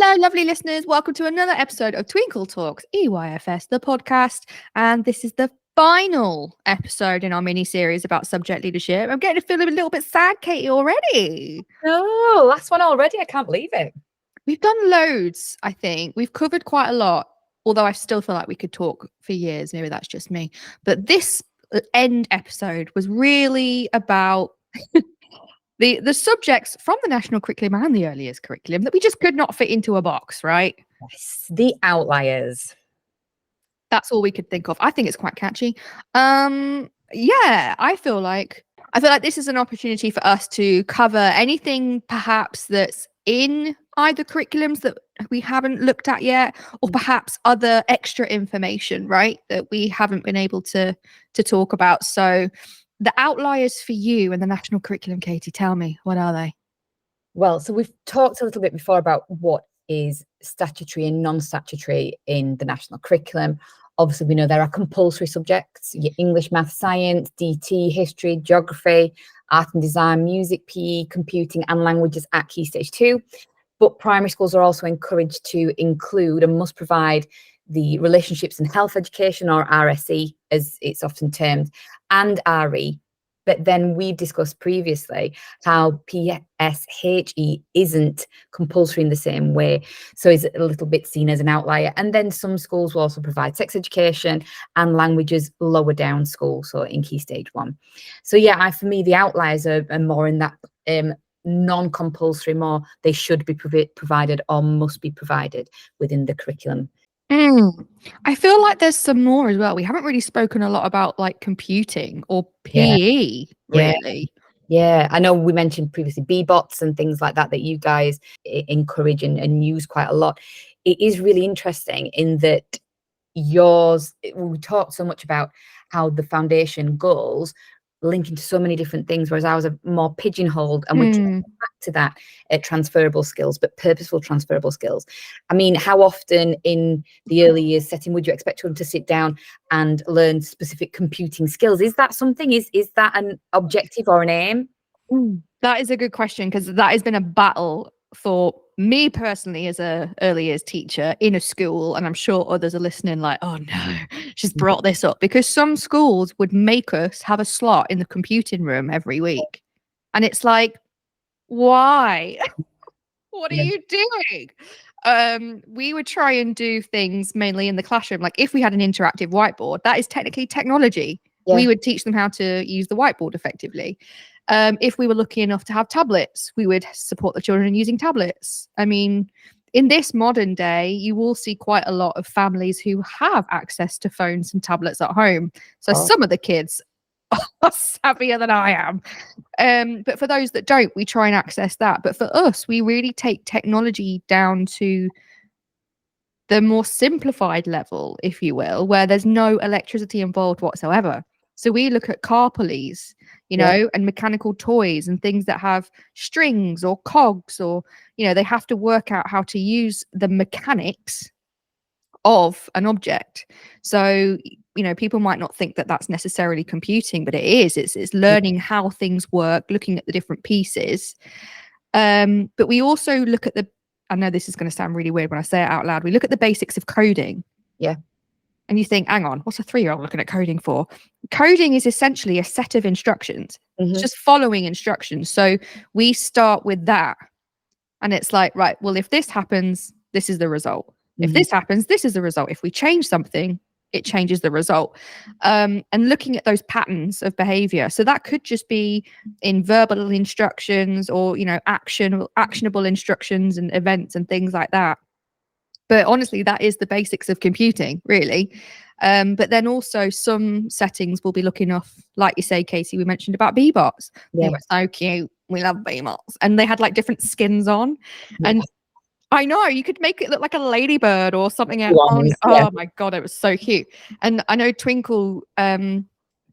Hello, lovely listeners. Welcome to another episode of Twinkle Talks, EYFS, the podcast. And this is the final episode in our mini-series about subject leadership. I'm getting to feel a little bit sad, Katie, already. Oh, last one already. I can't believe it. We've done loads, I think. We've covered quite a lot, although I still feel like we could talk for years. Maybe that's just me. But this end episode was really about the subjects from the national curriculum and the early years curriculum that we just could not fit into a box, right? Yes, the outliers. That's all we could think of. I think it's quite catchy. Yeah, I feel like this is an opportunity for us to cover anything perhaps that's in either curriculums that we haven't looked at yet, or perhaps other extra information, right, that we haven't been able to talk about. So the outliers for you and the national curriculum, Katie, tell me, what are they? Well, so we've talked a little bit before about what is statutory and non-statutory in the national curriculum. Obviously, we know there are compulsory subjects: your English, math, science, DT, history, geography, art and design, music, PE, computing and languages at Key Stage 2. But primary schools are also encouraged to include and must provide the relationships and health education, or RSE as it's often termed, and RE. But then we've discussed previously how PSHE isn't compulsory in the same way, so is a little bit seen as an outlier. And then some schools will also provide sex education and languages lower down school, so in Key Stage 1. So yeah, for me, the outliers are more in that non-compulsory, more they should be provided or must be provided within the curriculum. I feel like there's some more as well. We haven't really spoken a lot about like computing or PE, really. Yeah, I know we mentioned previously BBOTs and things like that you guys encourage and use quite a lot. It is really interesting in that we talked so much about how the foundation goals link into so many different things, whereas ours are more pigeonholed, and we're trying back to that transferable skills, but purposeful transferable skills. I mean, how often in the early years setting would you expect children to sit down and learn specific computing skills? Is that something? Is that an objective or an aim? That is a good question, because that has been a battle for me personally as a early years teacher in a school, and I'm sure others are listening like, oh no, she's brought this up, because some schools would make us have a slot in the computing room every week, and it's like, why? What are you doing? We would try and do things mainly in the classroom. Like if we had an interactive whiteboard, that is technically technology. We would teach them how to use the whiteboard effectively. If we were lucky enough to have tablets, we would support the children in using tablets. I mean, in this modern day, you will see quite a lot of families who have access to phones and tablets at home. So some of the kids are savvier than I am. But for those that don't, we try and access that. But for us, we really take technology down to the more simplified level, if you will, where there's no electricity involved whatsoever. So we look at car pulleys, and mechanical toys and things that have strings or cogs, or, they have to work out how to use the mechanics of an object. So, people might not think that that's necessarily computing, but it is. It's learning how things work, looking at the different pieces. But we also look at I know this is going to sound really weird when I say it out loud. We look at the basics of coding. Yeah. And you think, hang on, what's a 3-year-old looking at coding for? Coding is essentially a set of instructions. It's just following instructions. So we start with that. And it's like, right, well, if this happens, this is the result. If this happens, this is the result. If we change something, it changes the result. And looking at those patterns of behavior. So that could just be in verbal instructions, or, actionable instructions and events and things like that. But honestly, that is the basics of computing, really. But then also some settings will be looking off, like you say, Katie, we mentioned about BBOTs. They were so cute. We love BBOTs. And they had like different skins on. And I know, you could make it look like a ladybird or something else. Oh my God, it was so cute. And I know Twinkle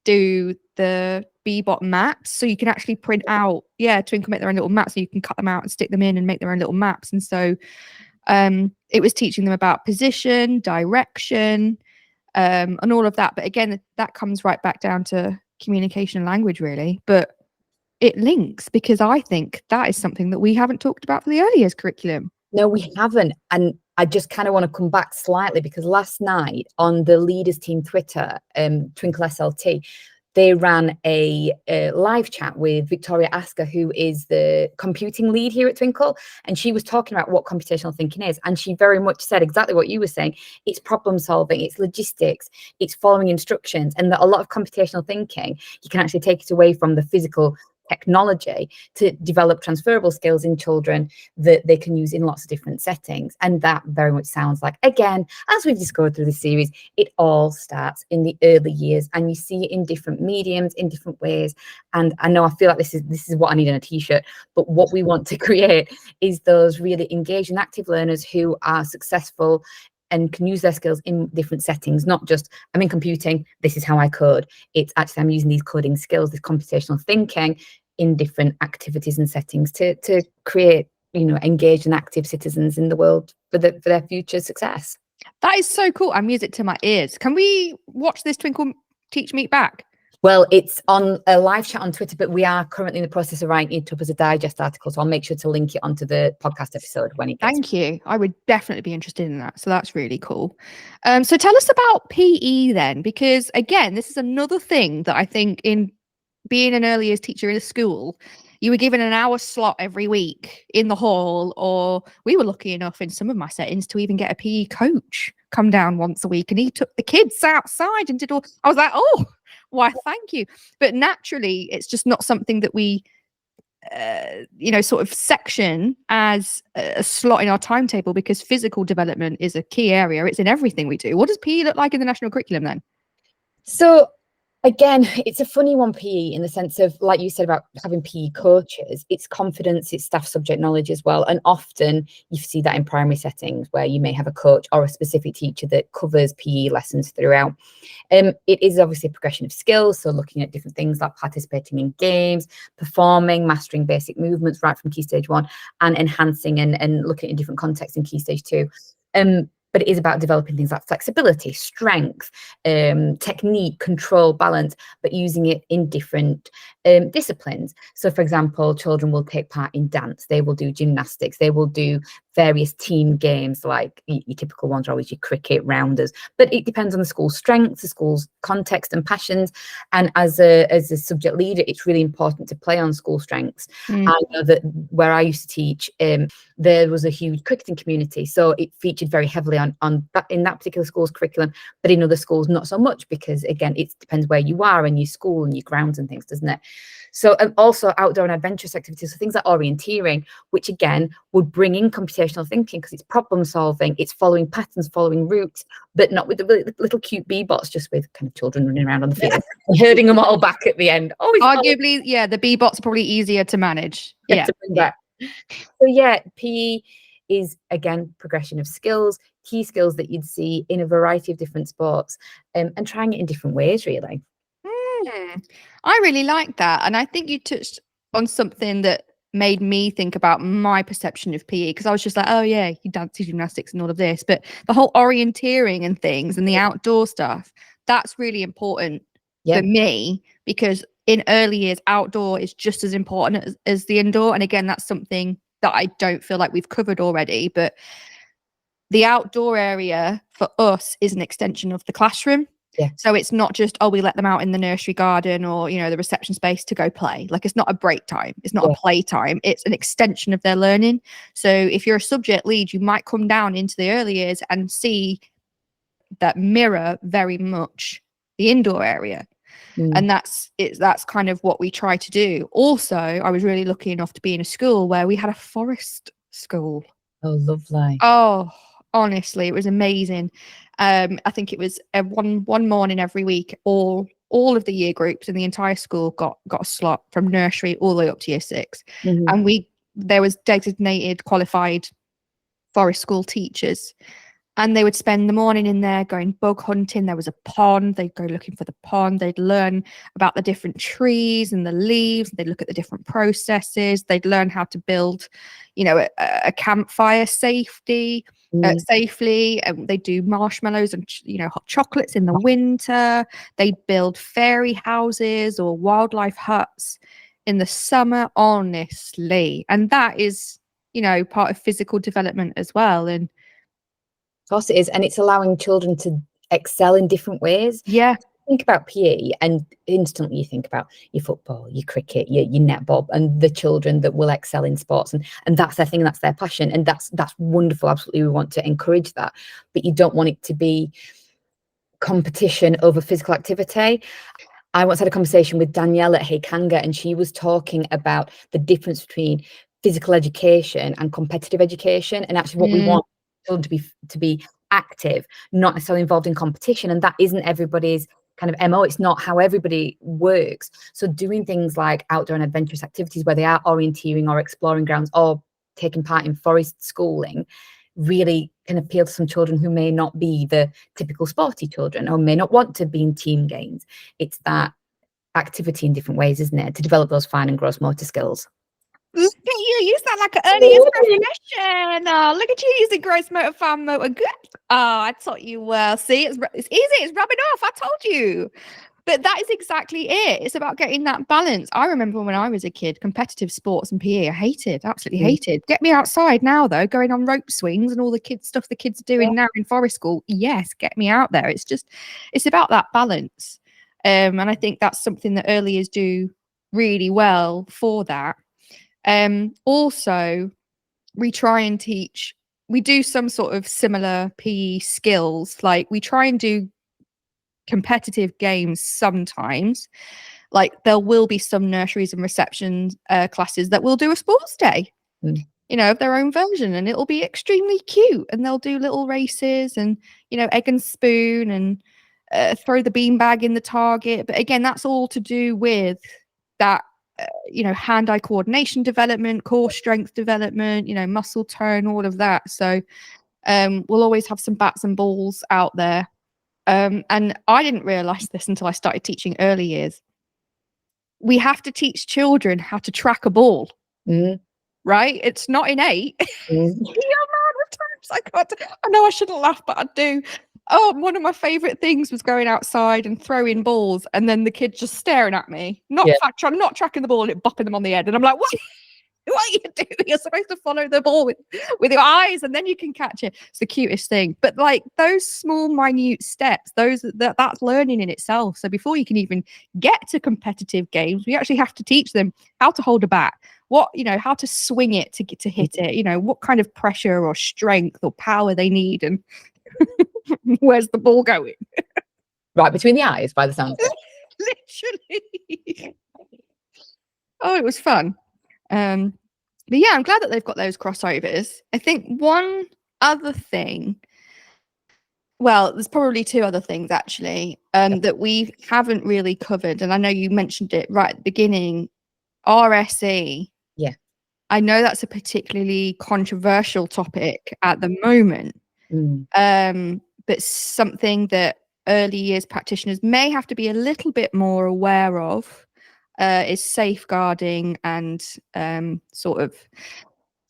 do the BBOT maps, so you can actually print out, Twinkle make their own little maps, so you can cut them out and stick them in and make their own little maps. And so it was teaching them about position, direction, and all of that. But again, that comes right back down to communication and language, really. But it links, because I think that is something that we haven't talked about for the early years curriculum. No, we haven't. And I just kind of want to come back slightly because last night on the Leaders Team Twitter, Twinkle SLT, they ran a live chat with Victoria Asker, who is the computing lead here at Twinkle. And she was talking about what computational thinking is. And she very much said exactly what you were saying. It's problem solving, it's logistics, it's following instructions. And that a lot of computational thinking, you can actually take it away from the physical technology to develop transferable skills in children that they can use in lots of different settings. And that very much sounds like, again, as we've discovered through the series, it all starts in the early years, and you see it in different mediums, in different ways. And I know I feel like this is what I need on a t-shirt, but what we want to create is those really engaged and active learners who are successful and can use their skills in different settings, not just I'm in computing, this is how I code. It's actually I'm using these coding skills, this computational thinking in different activities and settings to create, engaged and active citizens in the world for their future success. That is so cool. And music to my ears. Can we watch this Twinkle Teach Meet back? Well, it's on a live chat on Twitter, but we are currently in the process of writing it up as a digest article. So I'll make sure to link it onto the podcast episode when it gets. Thank you. I would definitely be interested in that. So that's really cool. So tell us about PE then, because again, this is another thing that I think in being an early years teacher in a school, you were given an hour slot every week in the hall, or we were lucky enough in some of my settings to even get a PE coach come down once a week, and he took the kids outside and did all. I was like, oh, why, thank you. But naturally, it's just not something that we, sort of section as a slot in our timetable, because physical development is a key area. It's in everything we do. What does PE look like in the national curriculum then? So again, it's a funny one, PE, in the sense of, like you said about having PE coaches, it's confidence, it's staff subject knowledge as well. And often you see that in primary settings where you may have a coach or a specific teacher that covers PE lessons throughout. It is obviously a progression of skills. So looking at different things like participating in games, performing, mastering basic movements right from Key Stage 1, and enhancing and looking at different contexts in Key Stage 2. But it is about developing things like flexibility, strength, technique, control, balance, but using it in different disciplines. So, for example, children will take part in dance, they will do gymnastics, they will do various team games, like your typical ones are always your cricket, rounders, but it depends on the school's strengths, the school's context and passions. And as a subject leader, it's really important to play on school strengths. I know that where I used to teach, there was a huge cricketing community, so it featured very heavily on that in that particular school's curriculum, but in other schools not so much, because again, it depends where you are and your school and your grounds and things, doesn't it? So, and also outdoor and adventurous activities, so things like orienteering, which again would bring in computational thinking, because it's problem solving, it's following patterns, following routes, but not with the little cute bee-bots, just with kind of children running around on the field and herding them all back at the end. Arguably, yeah, the bee-bots are probably easier to manage. Yeah. So yeah, PE is again progression of skills, key skills that you'd see in a variety of different sports, and trying it in different ways, really. I really like that. And I think you touched on something that made me think about my perception of PE, because I was just like, oh yeah, you dance, gymnastics and all of this, but the whole orienteering and things and the outdoor stuff, that's really important for me, because in early years, outdoor is just as important as the indoor. And again, that's something that I don't feel like we've covered already, but the outdoor area for us is an extension of the classroom. Yeah. So it's not just, oh, we let them out in the nursery garden or, the reception space to go play. Like, it's not a break time. It's not a play time. It's an extension of their learning. So if you're a subject lead, you might come down into the early years and see that mirror very much the indoor area. And that's kind of what we try to do. Also, I was really lucky enough to be in a school where we had a forest school. Oh, lovely. Oh, honestly, it was amazing. I think it was one morning every week, all of the year groups in the entire school got a slot from nursery all the way up to year 6. And there was designated qualified forest school teachers, and they would spend the morning in there going bug hunting. There was a pond. They'd go looking for the pond. They'd learn about the different trees and the leaves. They'd look at the different processes. They'd learn how to build, a campfire safely. They do marshmallows and hot chocolates in the winter. They build fairy houses or wildlife huts in the summer, honestly. And that is part of physical development as well. And of course it is. And it's allowing children to excel in different ways. yeah, Think about PE and instantly you think about your football, your cricket, your netball, and the children that will excel in sports, and that's their thing, that's their passion, and that's wonderful. Absolutely, we want to encourage that, but you don't want it to be competition over physical activity. I once had a conversation with Danielle at Heykanga, and she was talking about the difference between physical education and competitive education, and actually what we want children to be active, not necessarily involved in competition, and that isn't everybody's kind of MO. It's not how everybody works. So doing things like outdoor and adventurous activities where they are orienteering or exploring grounds or taking part in forest schooling really can appeal to some children who may not be the typical sporty children or may not want to be in team games. It's that activity in different ways, isn't it, to develop those fine and gross motor skills. Look at you, you sound like an earliest professional. Look at you using gross motor, fine motor. Good. Oh, I taught you well. See, it's easy. It's rubbing off. I told you. But that is exactly it. It's about getting that balance. I remember when I was a kid, competitive sports and PE, I hated, absolutely hated. Get me outside now, though, going on rope swings and all the kids stuff the kids are doing now in forest school. Yes, get me out there. It's about that balance. And I think that's something that early years do really well for that. Also, we try and teach, we do some sort of similar PE skills. Like we try and do competitive games sometimes. Like there will be some nurseries and reception classes that will do a sports day, of their own version, and it'll be extremely cute, and they'll do little races and, egg and spoon and throw the beanbag in the target. But again, that's all to do with that hand-eye coordination development, core strength development, muscle tone, all of that. So we'll always have some bats and balls out there. And I didn't realize this until I started teaching early years. We have to teach children how to track a ball, right? It's not innate. I know I shouldn't laugh, but I do. Oh, one of my favorite things was going outside and throwing balls, and then the kid just staring at me, not tracking the ball and it bopping them on the head. And I'm like, what are you doing? You're supposed to follow the ball with your eyes, and then you can catch it. It's the cutest thing. But like those small, minute steps, that's learning in itself. So before you can even get to competitive games, we actually have to teach them how to hold a bat, how to swing it to get to hit it, what kind of pressure or strength or power they need, and where's the ball going? Right between the eyes, by the sound of it. Literally. Oh, it was fun. But yeah, I'm glad that they've got those crossovers. I think one other thing, well, there's probably two other things actually, that we haven't really covered. And I know you mentioned it right at the beginning, RSE. Yeah. I know that's a particularly controversial topic at the moment. But something that early years practitioners may have to be a little bit more aware of is safeguarding and sort of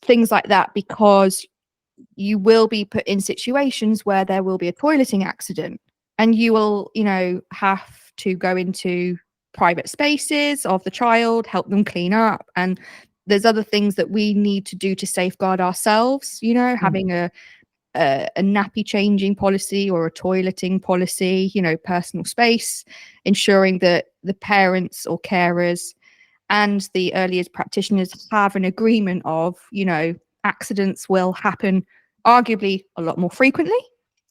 things like that, because you will be put in situations where there will be a toileting accident, and you will, have to go into private spaces of the child, help them clean up, and there's other things that we need to do to safeguard ourselves, having a nappy changing policy or a toileting policy, personal space, ensuring that the parents or carers and the early years practitioners have an agreement of, accidents will happen arguably a lot more frequently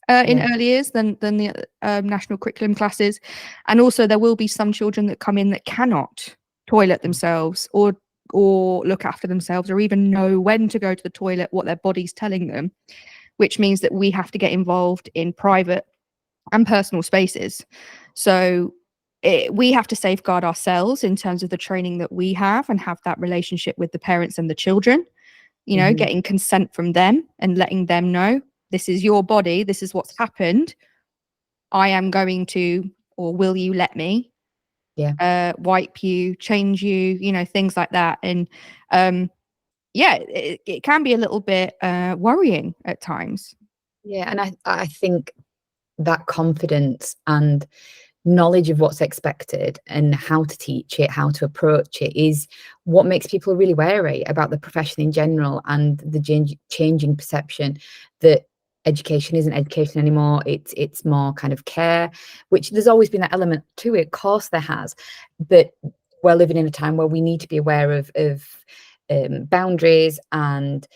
in early years than the national curriculum classes. And also there will be some children that come in that cannot toilet themselves or look after themselves or even know when to go to the toilet, what their body's telling them, which means that we have to get involved in private and personal spaces. So we have to safeguard ourselves in terms of the training that we have and have that relationship with the parents and the children, getting consent from them and letting them know, this is your body, this is what's happened. I am going to, or will you let me wipe you, change you, things like that. And it can be a little bit worrying at times. Yeah, and I think that confidence and knowledge of what's expected and how to teach it, how to approach it, is what makes people really wary about the profession in general, and the changing perception that education isn't education anymore. It's more kind of care, which there's always been that element to it. Of course there has, but we're living in a time where we need to be aware of boundaries and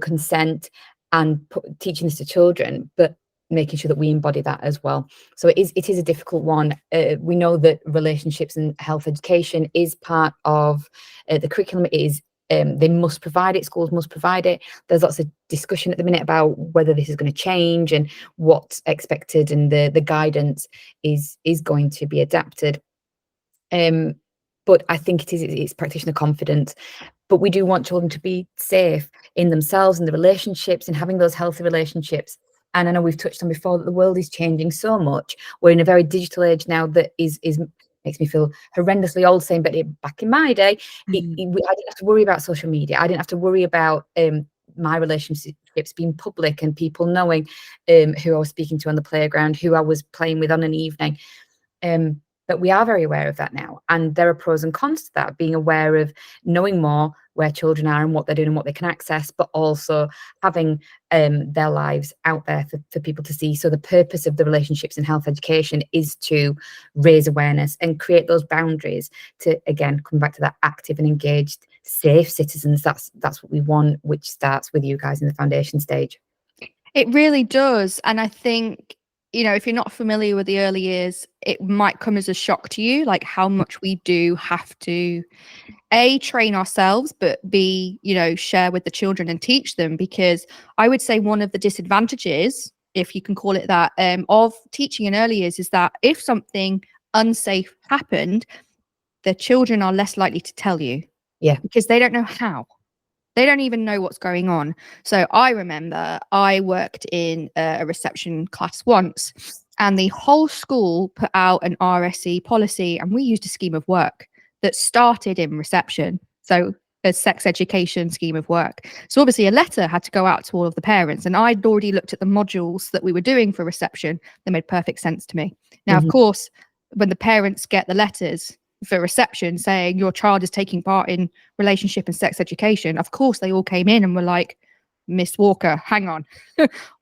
consent, and teaching this to children, but making sure that we embody that as well. So it is a difficult one. We know that relationships and health education is part of the curriculum. It is they must provide it. Schools must provide it. There's lots of discussion at the minute about whether this is going to change and what's expected, and the guidance is going to be adapted. But I think it's practitioner confidence. But we do want children to be safe in themselves and the relationships, and having those healthy relationships. And I know we've touched on before that the world is changing so much. We're in a very digital age now that is makes me feel horrendously old saying, but back in my day, I didn't have to worry about social media. I didn't have to worry about my relationships being public and people knowing who I was speaking to on the playground, who I was playing with on an evening. But we are very aware of that now, and there are pros and cons to that. Being aware of knowing more where children are and what they're doing and what they can access, but also having their lives out there for people to see. So the purpose of the relationships in health education is to raise awareness and create those boundaries to, again, come back to that active and engaged, safe citizens. That's what we want, which starts with you guys in the foundation stage. It really does. And I think, if you're not familiar with the early years, it might come as a shock to you, like how much we do have to A, train ourselves, but B, share with the children and teach them. Because I would say one of the disadvantages, if you can call it that, of teaching in early years is that if something unsafe happened, the children are less likely to tell you. Yeah. Because they don't know how. They don't even know what's going on. So I remember I worked in a reception class once, and the whole school put out an RSE policy, and we used a scheme of work that started in reception. So a sex education scheme of work. So obviously a letter had to go out to all of the parents, and I'd already looked at the modules that we were doing for reception. They made perfect sense to me. Now, of course, when the parents get the letters for reception saying your child is taking part in relationship and sex education, of course they all came in and were like, Miss Walker, hang on.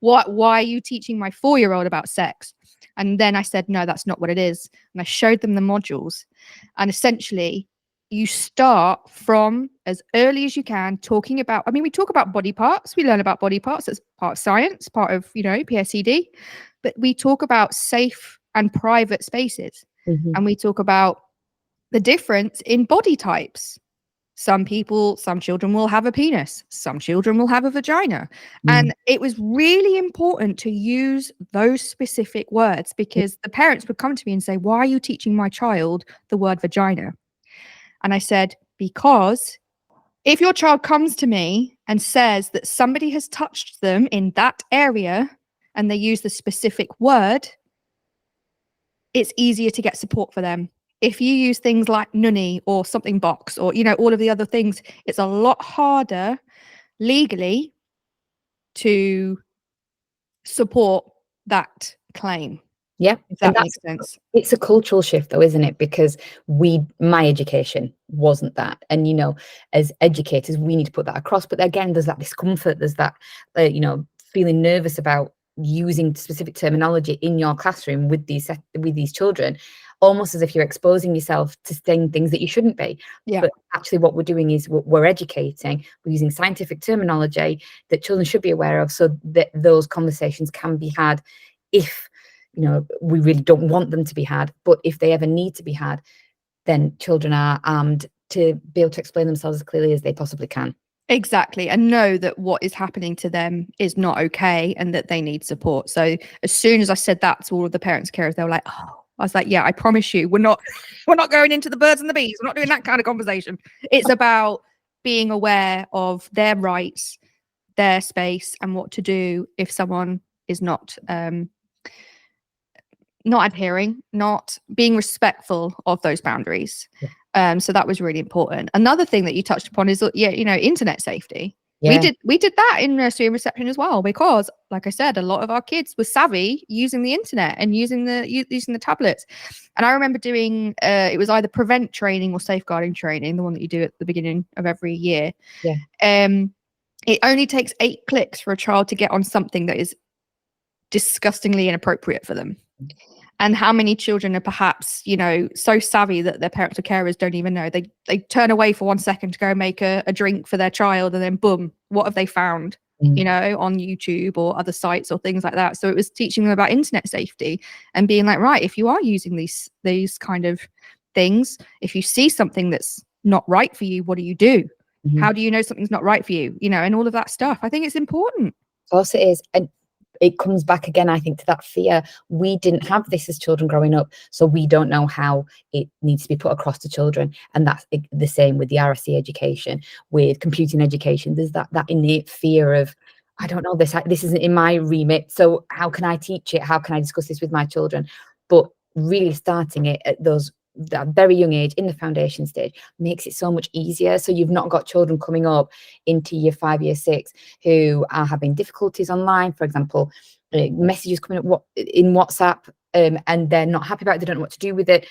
why are you teaching my 4-year-old about sex? And then I said, no, that's not what it is. And I showed them the modules. And essentially you start from as early as you can talking about, we talk about body parts. We learn about body parts. That's part of science, part of, PSED. But we talk about safe and private spaces. And we talk about the difference in body types. Some children will have a penis. Some children will have a vagina. And it was really important to use those specific words, because the parents would come to me and say, why are you teaching my child the word vagina? And I said, because if your child comes to me and says that somebody has touched them in that area and they use the specific word, it's easier to get support for them. If you use things like nunny or something box or, all of the other things, it's a lot harder legally to support that claim. Yeah. If that makes sense. It's a cultural shift though, isn't it? Because my education wasn't that. And, as educators, we need to put that across. But again, there's that discomfort. There's that, feeling nervous about using specific terminology in your classroom with these children, almost as if you're exposing yourself to saying things that you shouldn't be. Yeah. But actually what we're doing is we're educating, we're using scientific terminology that children should be aware of, so that those conversations can be had if, we really don't want them to be had. But if they ever need to be had, then children are armed to be able to explain themselves as clearly as they possibly can. Exactly. And know that what is happening to them is not okay and that they need support. So as soon as I said that to all of the parents and carers, they were like, oh, I was like, yeah, I promise you, we're not going into the birds and the bees. We're not doing that kind of conversation. It's about being aware of their rights, their space, and what to do if someone is not adhering, not being respectful of those boundaries. So that was really important. Another thing that you touched upon is, internet safety. Yeah. We did that in nursery and reception as well, because like I said, a lot of our kids were savvy using the internet and using the tablets. And I remember doing it was either prevent training or safeguarding training, the one that you do at the beginning of every year. Yeah. It only takes 8 clicks for a child to get on something that is disgustingly inappropriate for them. And how many children are perhaps, so savvy that their parents or carers don't even know. They turn away for 1 second to go make a drink for their child, and then boom, what have they found? On YouTube or other sites or things like that. So it was teaching them about internet safety and being like, right, if you are using these kind of things, if you see something that's not right for you, what do you do? How do you know something's not right for you? And all of that stuff. I think it's important. Of course it is. And it comes back again, I think, to that fear. We didn't have this as children growing up, so we don't know how it needs to be put across to children. And that's the same with the RSC education, with computing education. There's that innate fear of, I don't know, this isn't in my remit, so how can I teach it? How can I discuss this with my children? But really starting it at that very young age, in the foundation stage, makes it so much easier. So you've not got children coming up into year 5, year 6 who are having difficulties online, for example, messages coming up in WhatsApp, and they're not happy about it, they don't know what to do with it.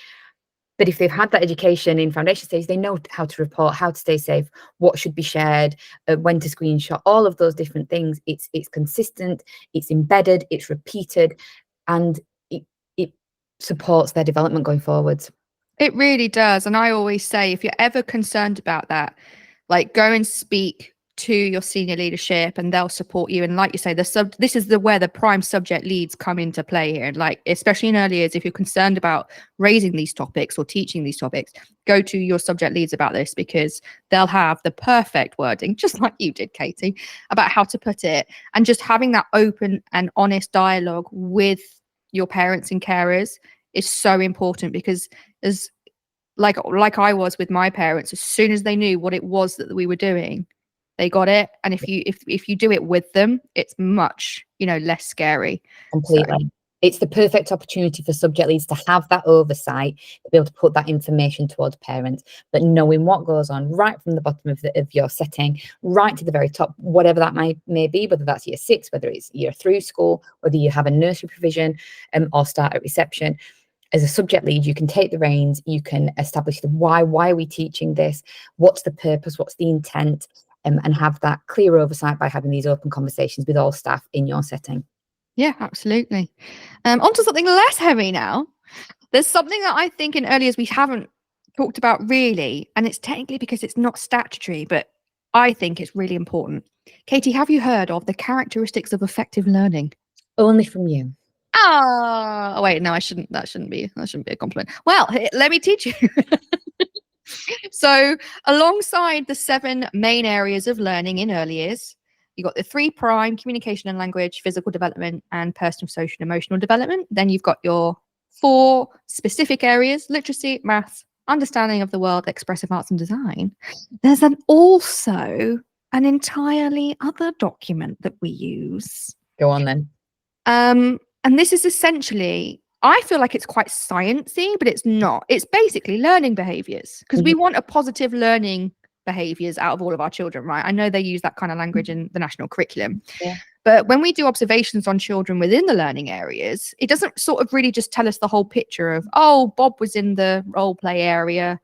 But if they've had that education in foundation stage, they know how to report, how to stay safe, what should be shared, when to screenshot, all of those different things. It's consistent, it's embedded, it's repeated, and it supports their development going forwards. It really does. And I always say, if you're ever concerned about that, like, go and speak to your senior leadership and they'll support you. And like you say, this is where the prime subject leads come into play here. And like, especially in early years, if you're concerned about raising these topics or teaching these topics, go to your subject leads about this, because they'll have the perfect wording, just like you did, Katie, about how to put it. And just having that open and honest dialogue with your parents and carers is so important, because as like I was with my parents, as soon as they knew what it was that we were doing, they got it. And if you do it with them, it's much less scary. Completely. So it's the perfect opportunity for subject leads to have that oversight, to be able to put that information towards parents, but knowing what goes on right from the bottom of your setting right to the very top, whatever that may be, whether that's year 6, whether it's year 3 school, whether you have a nursery provision, or start at reception. As a subject lead, you can take the reins, you can establish the why are we teaching this, what's the purpose, what's the intent, and have that clear oversight by having these open conversations with all staff in your setting. Yeah, absolutely. On to something less heavy now. There's something that I think in early years we haven't talked about really, and it's technically because it's not statutory, but I think it's really important. Katie, have you heard of the characteristics of effective learning? Only from you. Oh, wait, no, I shouldn't. That shouldn't be a compliment. Well, let me teach you. So, alongside the 7 main areas of learning in early years, you've got the 3 prime: communication and language, physical development, and personal, social, and emotional development. Then you've got your 4 specific areas: literacy, maths, understanding of the world, expressive arts, and design. There's also an entirely other document that we use. Go on then. And this is essentially, I feel like it's quite sciencey, but it's not. It's basically learning behaviors, because we want a positive learning behaviors out of all of our children, right? I know they use that kind of language in the national curriculum. Yeah. But when we do observations on children within the learning areas, it doesn't sort of really just tell us the whole picture of, oh, Bob was in the role play area,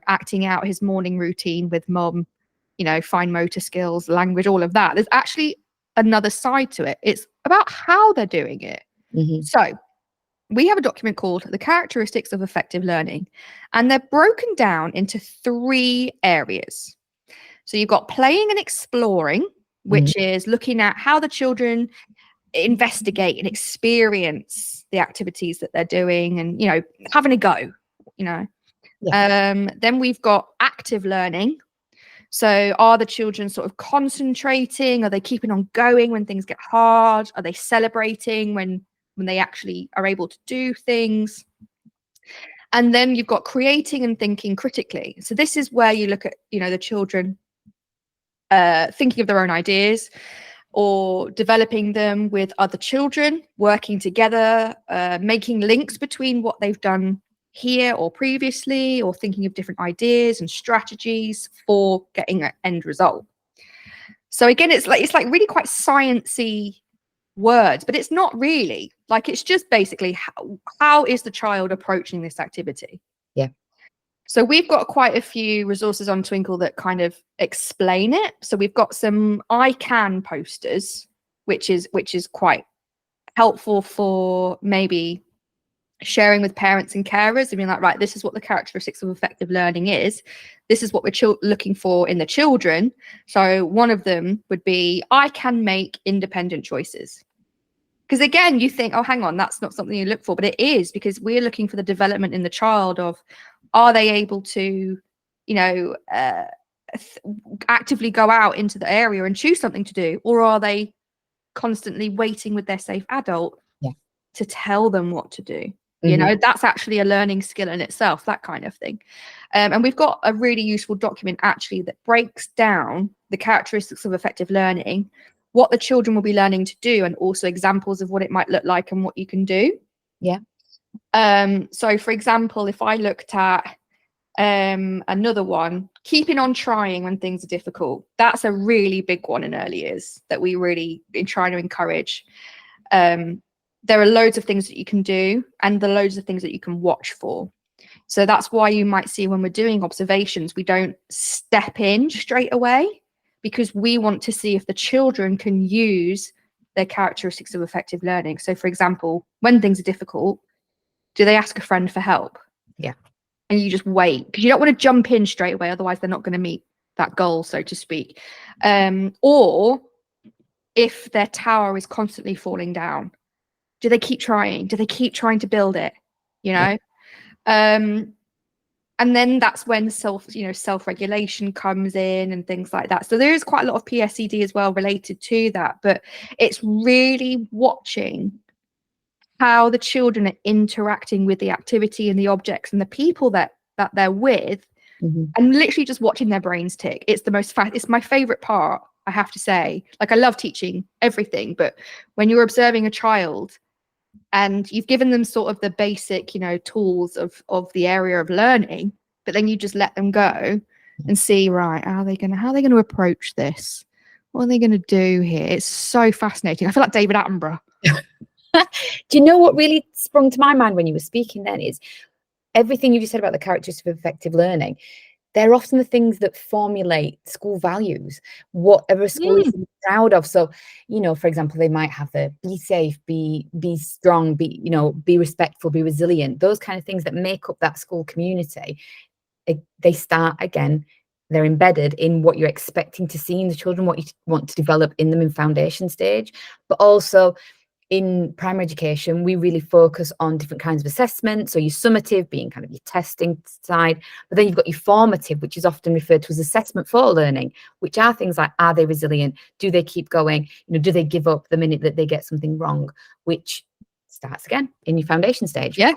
acting out his morning routine with mom, fine motor skills, language, all of that. There's actually another side to it. It's about how they're doing it. So we have a document called The Characteristics of Effective Learning, and they're broken down into 3 areas. So you've got playing and exploring, which is looking at how the children investigate and experience the activities that they're doing and, having a go, Yeah. Then we've got active learning. So are the children sort of concentrating? Are they keeping on going when things get hard? Are they celebrating when they actually are able to do things? And then you've got creating and thinking critically. So this is where you look at, the children thinking of their own ideas or developing them with other children, working together, making links between what they've done here or previously, or thinking of different ideas and strategies for getting an end result. So again, it's like really quite sciencey words, but it's not really. Like, it's just basically how is the child approaching this activity? Yeah. So we've got quite a few resources on Twinkle that kind of explain it. So we've got some I can posters, which is quite helpful for maybe sharing with parents and carers. I mean, like, right, this is what the characteristics of effective learning is. This is what we're looking for in the children. So one of them would be, I can make independent choices. Because again, you think, oh, hang on, that's not something you look for, but it is, because we're looking for the development in the child of, are they able to, actively go out into the area and choose something to do, or are they constantly waiting with their safe adult to tell them what to do? That's actually a learning skill in itself, that kind of thing. And we've got a really useful document actually that breaks down the characteristics of effective learning, what the children will be learning to do, and also examples of what it might look like and what you can do. Yeah. So for example, if I looked at another one, keeping on trying when things are difficult, that's a really big one in early years that we really been trying to encourage. There are loads of things that you can do, and the loads of things that you can watch for. So that's why you might see when we're doing observations, we don't step in straight away, because we want to see if the children can use their characteristics of effective learning. So for example, when things are difficult, do they ask a friend for help? Yeah. And you just wait, because you don't want to jump in straight away, otherwise they're not going to meet that goal, so to speak. Or if their tower is constantly falling down, do they keep trying? Do they keep trying to build it? Yeah. And then that's when self-regulation comes in and things like that. So there is quite a lot of PSED as well related to that, but it's really watching how the children are interacting with the activity and the objects and the people that they're with, and literally just watching their brains tick. It's it's my favorite part, I have to say. Like, I love teaching everything, but when you're observing a child and you've given them sort of the basic, tools of the area of learning, but then you just let them go and see, right, how are they going to approach this? What are they going to do here? It's so fascinating. I feel like David Attenborough. Do you know what really sprung to my mind when you were speaking then is everything you just said about the characteristics of effective learning. They're often the things that formulate school values, whatever a school is proud of. So, for example, they might have the be safe, be strong, be respectful, be resilient, those kind of things that make up that school community. They start, again, they're embedded in what you're expecting to see in the children, what you want to develop in them in foundation stage. But also in primary education, we really focus on different kinds of assessment. So your summative being kind of your testing side, but then you've got your formative, which is often referred to as assessment for learning, which are things like, are they resilient? Do they keep going? Do they give up the minute that they get something wrong? Which starts again in your foundation stage. Yeah,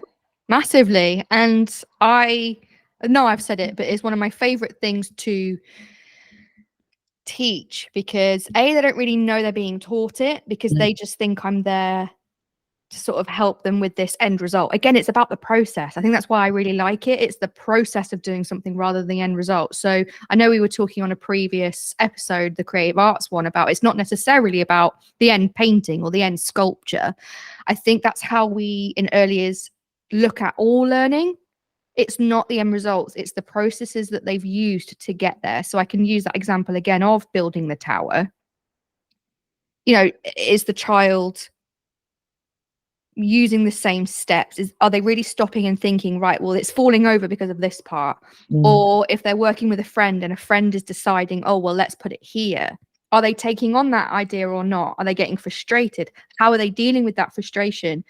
massively. And I know I've said it, but it's one of my favorite things to teach, because they don't really know they're being taught it, because they just think I'm there to sort of help them with this end result. Again, it's about the process. I think that's why I really like it. It's the process of doing something rather than the end result. So I know we were talking on a previous episode, the creative arts one, about it's not necessarily about the end painting or the end sculpture. I think that's how we in early years look at all learning. It's not the end results, it's the processes that they've used to get there. So I can use that example again of building the tower. Is the child using the same steps? Are they really stopping and thinking, right, well, it's falling over because of this part? Or if they're working with a friend and a friend is deciding, oh, well, let's put it here, are they taking on that idea or not? Are they getting frustrated? How are they dealing with that frustration?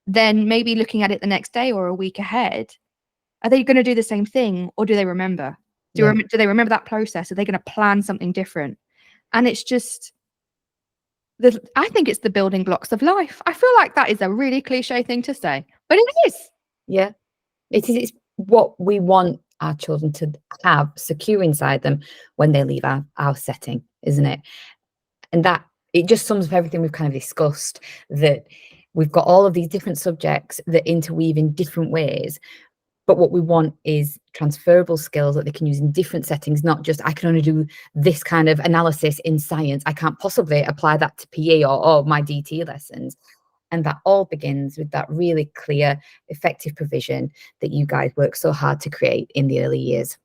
Then maybe looking at it the next day or a week ahead, are they going to do the same thing, or do they remember? Do they remember that process? Are they going to plan something different? And it's just, I think it's the building blocks of life. I feel like that is a really cliche thing to say, but it is. Yeah, it is. It's what we want our children to have secure inside them when they leave our setting, isn't it? And that, it just sums up everything we've kind of discussed, that we've got all of these different subjects that interweave in different ways, But what we want is transferable skills that they can use in different settings, not just I can only do this kind of analysis in science. I can't possibly apply that to PE or my DT lessons. And that all begins with that really clear, effective provision that you guys work so hard to create in the early years.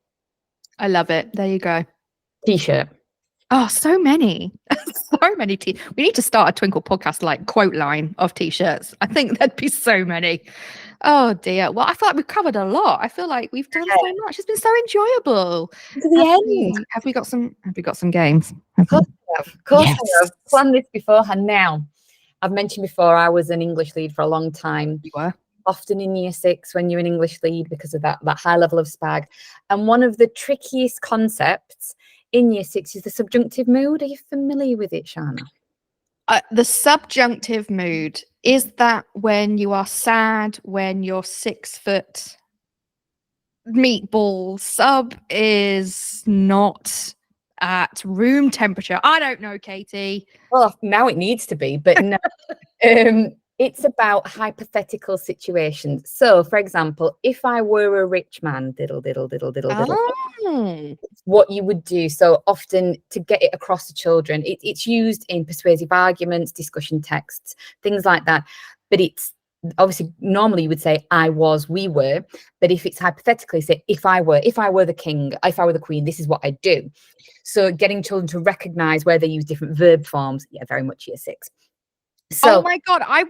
I love it. There you go. T-shirt. Oh, so many. So many. We need to start a Twinkle podcast like quote line of t-shirts. I think there'd be so many. Oh dear. Well, I feel like we've covered a lot. I feel like we've done so much. It's been so enjoyable. To the end. Have we got some games? Of course we have. Of course Yes. we have. Planned this beforehand. Now, I've mentioned before I was an English lead for a long time. You were. Often in year 6 when you're an English lead because of that high level of spag. And one of the trickiest concepts in year 6 is the subjunctive mood. Are you familiar with it, Shána? The subjunctive mood, is that when you are sad, when your 6 foot meatball sub is not at room temperature? I don't know, Katie. Well, now it needs to be, but no. It's about hypothetical situations. So, for example, if I were a rich man, diddle, diddle, diddle, diddle, diddle, Oh. what you would do. So often to get it across to children, it's used in persuasive arguments, discussion texts, things like that. But it's obviously normally you would say I was, we were. But if it's hypothetically, say if I were the king, if I were the queen, this is what I'd do. So getting children to recognize where they use different verb forms, yeah, very much year 6. So, oh my god, I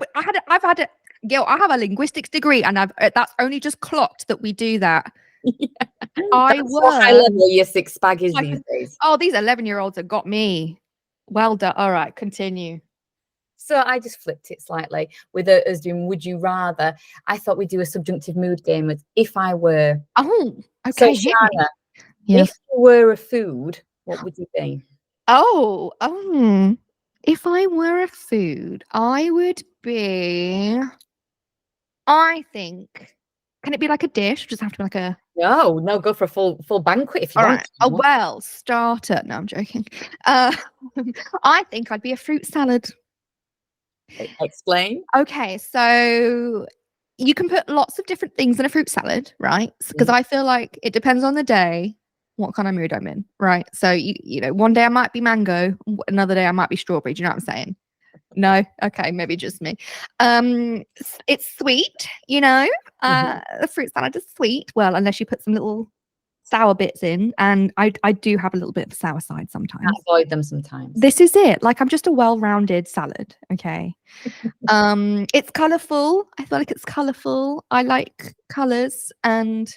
have a linguistics degree, and that's only just clocked that we do that. Yeah, I that's what high level year 6 spag is these days. Oh, these 11-year-olds have got me. Well done. All right, continue. So I just flipped it slightly with us doing would you rather. I thought we'd do a subjunctive mood game with if I were. Oh, okay. So Shána, yes. if you were a food, what would you be? Oh, if I were a food, I would be, I think, can it be like a dish? Just have to be like a. No, go for a full banquet if you All want. right. Oh, well, starter. No, I'm joking. I think I'd be a fruit salad. Explain. Okay, so you can put lots of different things in a fruit salad, right? Because I feel like it depends on the day, what kind of mood I'm in, right? So you know, one day I might be mango, another day I might be strawberry. Do you know what I'm saying? No? Okay, maybe just me. It's sweet, you know. A fruit salad is sweet. Well, unless you put some little sour bits in, and I do have a little bit of sour side sometimes. Avoid them sometimes. This is it. Like I'm just a well-rounded salad. Okay. It's colorful. I feel like it's colorful. I like colors, and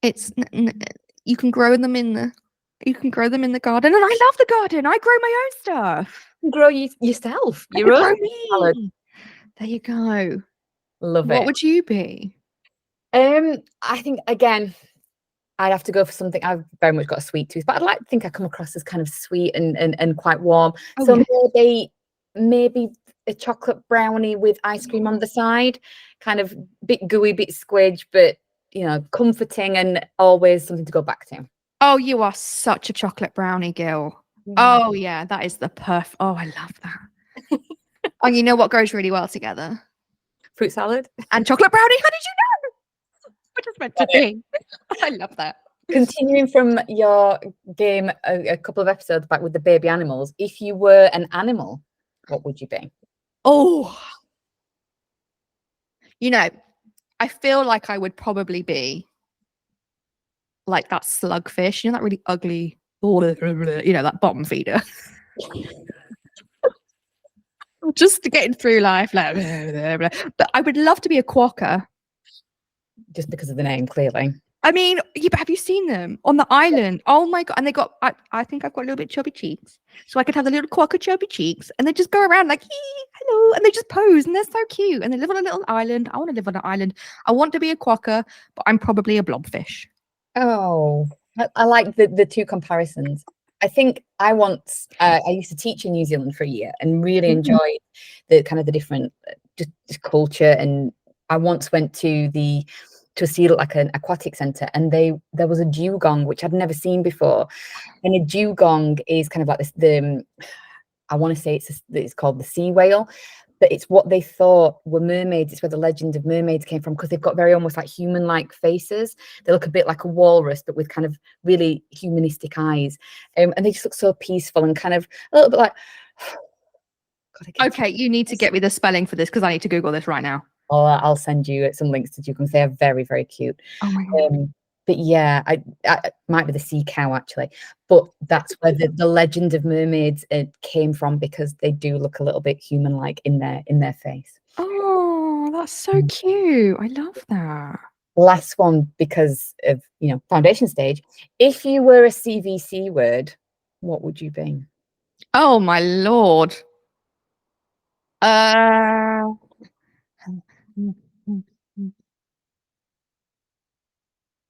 it's you can grow them in the garden, and I love the garden. I grow my own stuff. Grow yourself. Your own salad. There you go. Love it. What would you be? I think again, I'd have to go for something. I've very much got a sweet tooth, but I'd like to think I come across as kind of sweet and quite warm. Oh, so yeah. maybe a chocolate brownie with ice cream on the side, kind of bit gooey, bit squidge, but you know, comforting and always something to go back to. Oh, you are such a chocolate brownie girl. Oh yeah, that is the perf. Oh, I love that. Oh, you know what goes really well together? Fruit salad and chocolate brownie. How did you know? What is meant to be? I love that. Continuing from your game a couple of episodes back with the baby animals, if you were an animal, what would you be? Oh, you know, I feel like I would probably be like that slugfish, you know, that really ugly, you know, that bottom feeder. Just getting through life, like, but I would love to be a quokka. Just because of the name, clearly. I mean, yeah, but have you seen them on the island? Oh my god! And they got, I think I've got a little bit chubby cheeks, so I could have the little quokka chubby cheeks, and they just go around like, hello, and they just pose, and they're so cute, and they live on a little island. I want to live on an island. I want to be a quokka, but I'm probably a blobfish. Oh, I like the two comparisons. I think I used to teach in New Zealand for a year and really enjoyed the kind of the different just culture. And I once went to see like an aquatic centre, and there was a dugong which I'd never seen before. And a dugong is kind of like this. I want to say it's called the sea whale, that it's what they thought were mermaids. It's where the legend of mermaids came from, because they've got very almost like human-like faces. They look a bit like a walrus, but with kind of really humanistic eyes. And they just look so peaceful and kind of a little bit like... God, Okay, you need to get me the spelling for this because I need to Google this right now. Oh, I'll send you some links to Duke. They are very, very cute. Oh my God. But yeah, I might be the sea cow actually, but that's where the legend of mermaids came from, because they do look a little bit human-like in their face. Oh, that's so cute. I love that. Last one, because of foundation stage. If you were a CVC word, what would you be? Oh my Lord.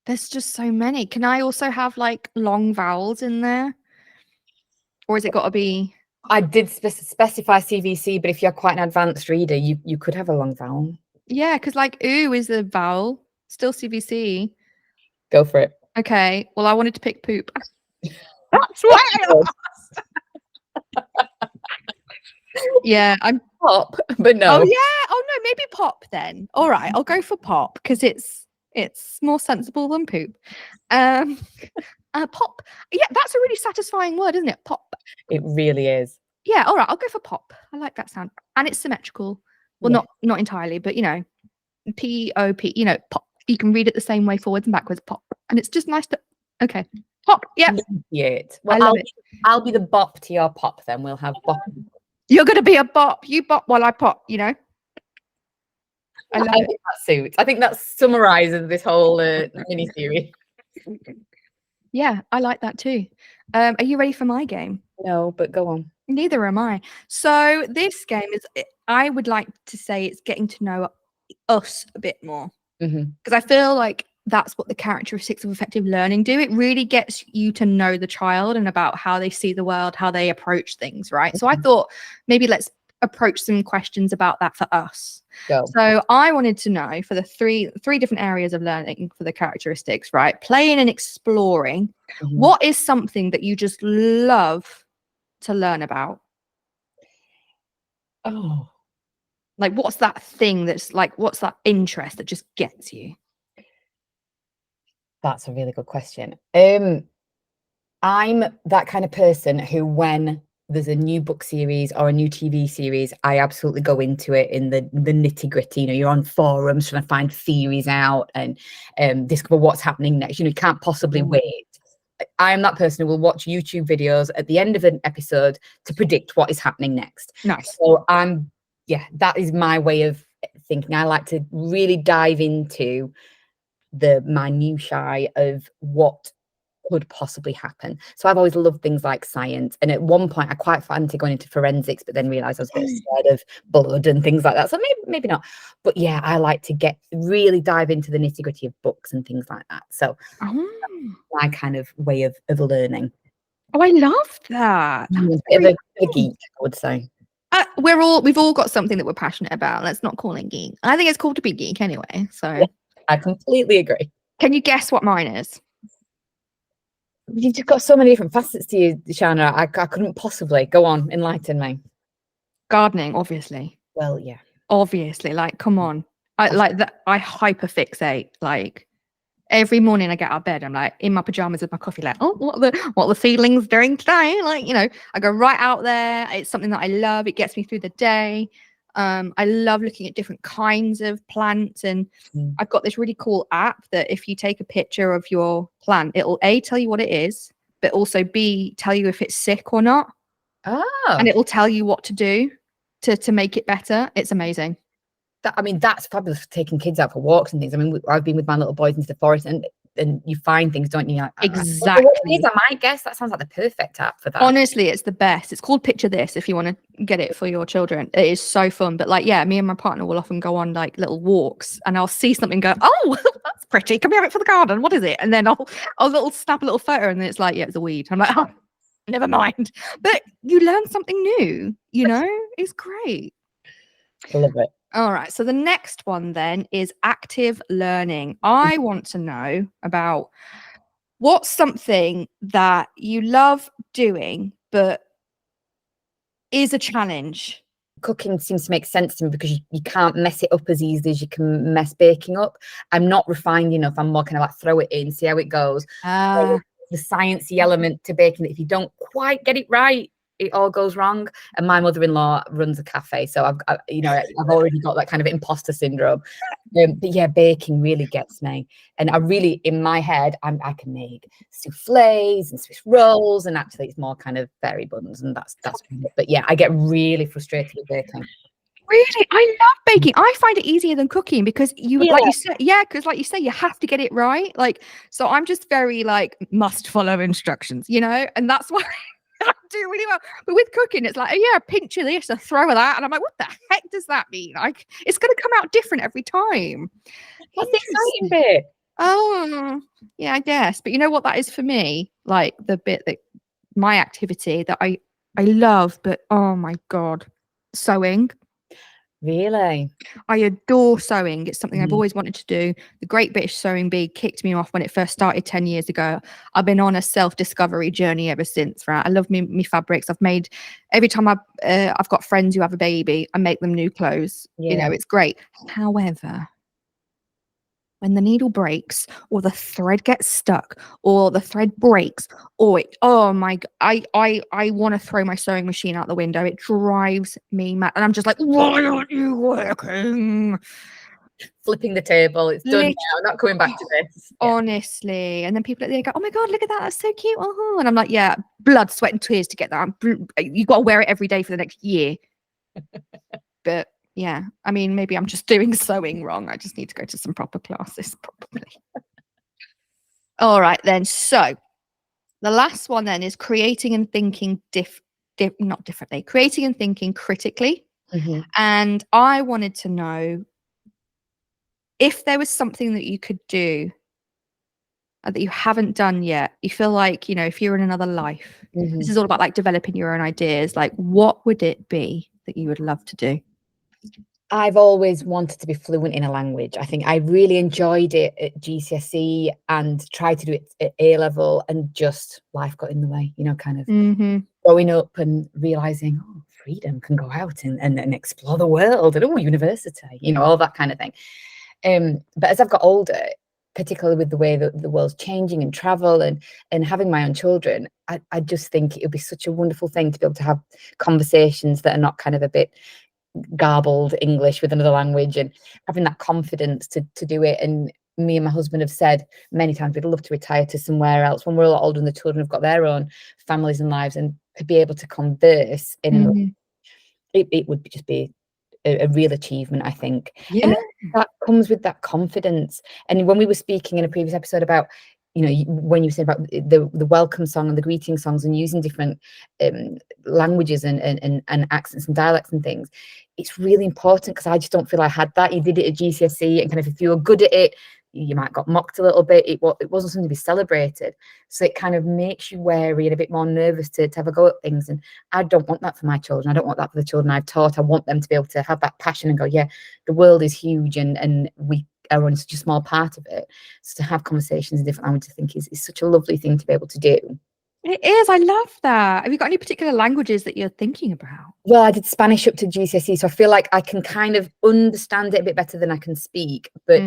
There's just so many. Can I also have like long vowels in there? Or has it got to be? I did specify CVC, but if you're quite an advanced reader, you could have a long vowel. Yeah, because like ooh is a vowel. Still CVC. Go for it. Okay. Well, I wanted to pick poop. That's why I asked. Yeah, I'm pop, but no. Oh yeah. Oh no, maybe pop then. All right, I'll go for pop because it's more sensible than poop. Pop. Yeah, that's a really satisfying word, isn't it? Pop. It really is. Yeah, all right, I'll go for pop. I like that sound. And it's symmetrical. Well, Yeah. not entirely, but P-O-P, pop. You can read it the same way forwards and backwards, pop. And it's just nice to okay. Pop, yeah. Well, I love it. I'll be the bop to your pop then. We'll have bop. You're gonna be a bop. You bop while I pop, I love it. Think that suits. I think that summarizes this whole mini series. Yeah, I like that too. Are you ready for my game? No, but go on. Neither am I. So this game is, I would like to say it's getting to know us a bit more. Because I feel like that's what the characteristics of effective learning do. It really gets you to know the child and about how they see the world, how they approach things, right? So I thought maybe let's approach some questions about that for us. Go. So I wanted to know for the three different areas of learning for the characteristics, right? Playing and exploring. What is something that you just love to learn about? Oh, like what's that thing that's like, what's that interest that just gets you? That's a really good question. I'm that kind of person who, when there's a new book series or a new TV series, I absolutely go into it in the nitty gritty. You're on forums trying to find theories out and discover what's happening next. You can't possibly wait. I am that person who will watch YouTube videos at the end of an episode to predict what is happening next. Nice. So that is my way of thinking. I like to really dive into the minutiae of what could possibly happen. So I've always loved things like science. And at one point I quite fancied going into forensics, but then realized I was a bit scared of blood and things like that. So maybe not. But yeah, I like to really dive into the nitty gritty of books and things like that. So my kind of way of learning. Oh, I love that. A bit of a geek, I would say. We've all got something that we're passionate about. Let's not call it geek. I think it's cool to be geek anyway. So yeah, I completely agree. Can you guess what mine is? You've just got so many different facets to you, Shána. I couldn't possibly. Go on, enlighten me. Gardening, obviously. Well, yeah. Obviously, like, come on. I like that. I hyperfixate. Like every morning I get out of bed, I'm like in my pajamas with my coffee, like, oh, what are the seedlings doing today? Like, I go right out there. It's something that I love. It gets me through the day. I love looking at different kinds of plants, and I've got this really cool app that if you take a picture of your plant, it'll A, tell you what it is, but also B, tell you if it's sick or not. And it will tell you what to do to make it better. It's amazing. That's fabulous for taking kids out for walks and things. I've been with my little boys into the forest and you find things, don't you? Exactly. I might guess that sounds like the perfect app for that. Honestly, it's the best. It's called Picture This if you want to get it for your children. It is so fun. But like, yeah, me and my partner will often go on like little walks and I'll see something, go, oh, that's pretty. Can we have it for the garden? What is it? And then I'll snap a little photo and then it's like, yeah, it's a weed. I'm like, oh, never mind. But you learn something new, it's great. I love it. All right. So the next one then is active learning. I want to know about what's something that you love doing, but is a challenge cooking seems to make sense to me because you can't mess it up as easily as you can mess baking up. I'm not refined enough. I'm more kind of like throw it in, see how it goes. The sciencey element to baking, if you don't quite get it right, it all goes wrong. And my mother-in-law runs a cafe, so I've already got that kind of imposter syndrome. But yeah, baking really gets me, and I really, in my head, I can make souffles and Swiss rolls, and actually it's more kind of berry buns, and that's it. But yeah, I get really frustrated with baking. Really, I love baking. I find it easier than cooking because like you said, because like you say, you have to get it right. Like, so I'm just very like must follow instructions, and that's why I do really well. But with cooking, it's like, a pinch of this, a throw of that, and I'm like, what the heck does that mean? Like, it's going to come out different every time. That's the exciting bit. Oh, yeah, I guess. But you know what that is for me? Like the bit that my activity that I love, but oh my God, sewing. Really? I adore sewing. It's something I've always wanted to do. The Great British Sewing Bee kicked me off when it first started 10 years ago. I've been on a self-discovery journey ever since, right? I love me fabrics. I've made, every time I've got friends who have a baby, I make them new clothes. It's great. However, when the needle breaks or the thread gets stuck or the thread breaks or I want to throw my sewing machine out the window. It drives me mad. And I'm just like, why aren't you working? Flipping the table. It's done now. Not coming back to this. Honestly. And then people at the end go, oh my God, look at that. That's so cute. And I'm like, yeah, blood, sweat and tears to get that. You've got to wear it every day for the next year. But yeah, I mean, maybe I'm just doing sewing wrong. I just need to go to some proper classes, probably. All right, then. So the last one then is creating and thinking not differently, creating and thinking critically. Mm-hmm. And I wanted to know if there was something that you could do that you haven't done yet. You feel like, if you're in another life, this is all about like developing your own ideas. Like, what would it be that you would love to do? I've always wanted to be fluent in a language. I think I really enjoyed it at GCSE and tried to do it at A level, and just life got in the way, kind of growing up and realizing, freedom, can go out and explore the world, and university, all that kind of thing. But as I've got older, particularly with the way that the world's changing and travel and having my own children, I just think it would be such a wonderful thing to be able to have conversations that are not kind of a bit garbled English with another language, and having that confidence to do it. And me and my husband have said many times we'd love to retire to somewhere else when we're a lot older and the children have got their own families and lives, and to be able to converse in it would just be a real achievement, I think. And that comes with that confidence. And when we were speaking in a previous episode about, when you said about the welcome song and the greeting songs and using different languages and accents and dialects and things, it's really important, because I just don't feel I had that. You did it at GCSE, and kind of if you were good at it, you might got mocked a little bit. It wasn't something to be celebrated. So it kind of makes you wary and a bit more nervous to have a go at things. And I don't want that for my children. I don't want that for the children I've taught. I want them to be able to have that passion and go, yeah, the world is huge and we are only such a small part of it. So to have conversations in different languages, I think is such a lovely thing to be able to do. It is. I love that. Have you got any particular languages that you're thinking about? Well, I did Spanish up to GCSE, so I feel like I can kind of understand it a bit better than I can speak. But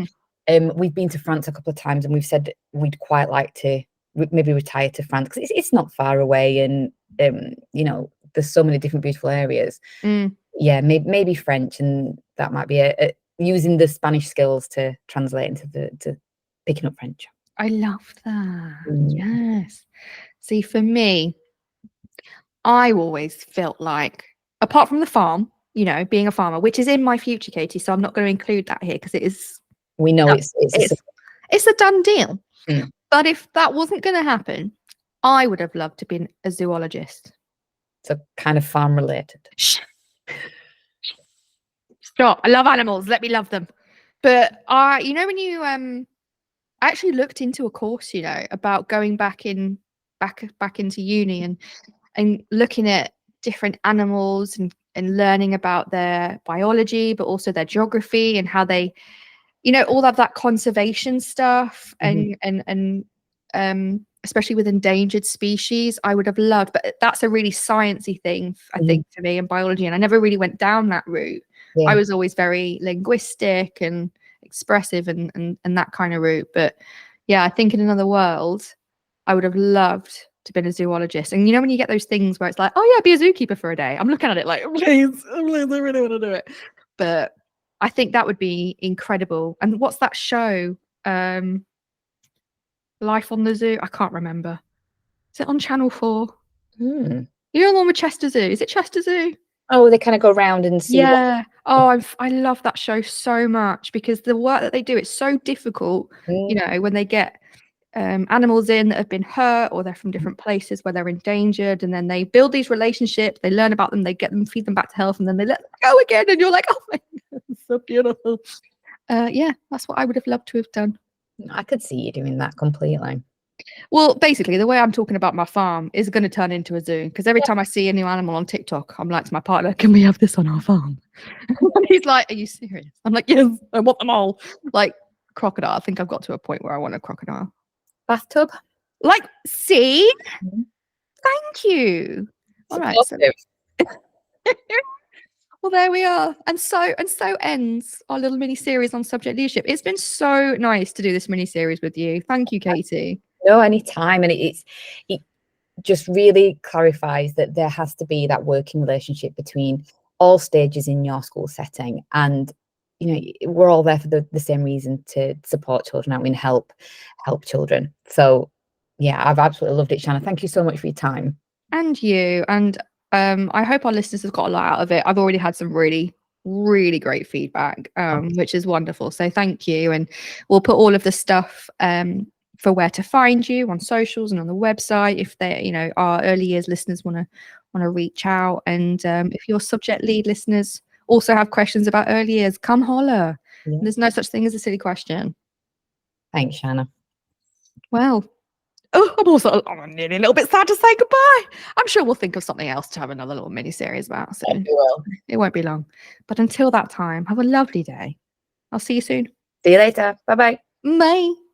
we've been to France a couple of times, and we've said we'd quite like to maybe retire to France, because it's not far away, and there's so many different beautiful areas. Yeah, maybe French, and that might be using the Spanish skills to translate into to picking up French. I love that. Yes. See, for me, I always felt like, apart from the farm, being a farmer, which is in my future, Katie, so I'm not going to include that here because it is. We know it's a done deal. But if that wasn't going to happen, I would have loved to be a zoologist. So kind of farm related. Stop. I love animals. Let me love them. But when you I actually looked into a course, about going back into uni and looking at different animals and learning about their biology, but also their geography and how they, all of that conservation stuff and especially with endangered species, I would have loved, but that's a really sciencey thing, I think, for me in biology. And I never really went down that route. I was always very linguistic and expressive and that kind of route. But yeah, I think in another world, I would have loved to be a zoologist. And you know, when you get those things where it's like, oh yeah, be a zookeeper for a day. I'm looking at it like, please, I really want to do it. But I think that would be incredible. And what's that show? Life on the Zoo. I can't remember. Is it on Channel 4? You know the one with Chester Zoo? Is it Chester Zoo? Oh, they kind of go around and see. Yeah. Oh, I love that show so much because the work that they do, it's so difficult. You know, when they get animals in that have been hurt or they're from different places where they're endangered, and then they build these relationships, they learn about them, they get them, feed them back to health, and then they let them go again. And you're like, oh my God, it's so beautiful. Yeah, that's what I would have loved to have done. I could see you doing that completely. Well, basically, the way I'm talking about my farm is going to turn into a zoo because every time I see a new animal on TikTok, I'm like to my partner, can we have this on our farm? And he's like, are you serious? I'm like, yes, I want them all. Like crocodile. I think I've got to a point where I want a crocodile. Bathtub? Like, see? Thank you. All right. So well, there we are. And so ends our little mini series on subject leadership. It's been so nice to do this mini series with you. Thank you, Katie. No, anytime. And it just really clarifies that there has to be that working relationship between all stages in your school setting. And, you know, we're all there for the same reason, to support children, aren't we, and help children. So, yeah, I've absolutely loved it, Shána. Thank you so much for your time. And you. And I hope our listeners have got a lot out of it. I've already had some really, really great feedback, which is wonderful. So thank you. And we'll put all of the stuff for where to find you on socials and on the website if they, you know, our early years listeners want to reach out. And if your subject lead listeners also have questions about early years, come holler. Yeah. There's no such thing as a silly question. Thanks, Shána. Well, I'm nearly a little bit sad to say goodbye. I'm sure we'll think of something else to have another little mini series about. So it won't be long. But until that time, have a lovely day. I'll see you soon. See you later. Bye-bye. Bye.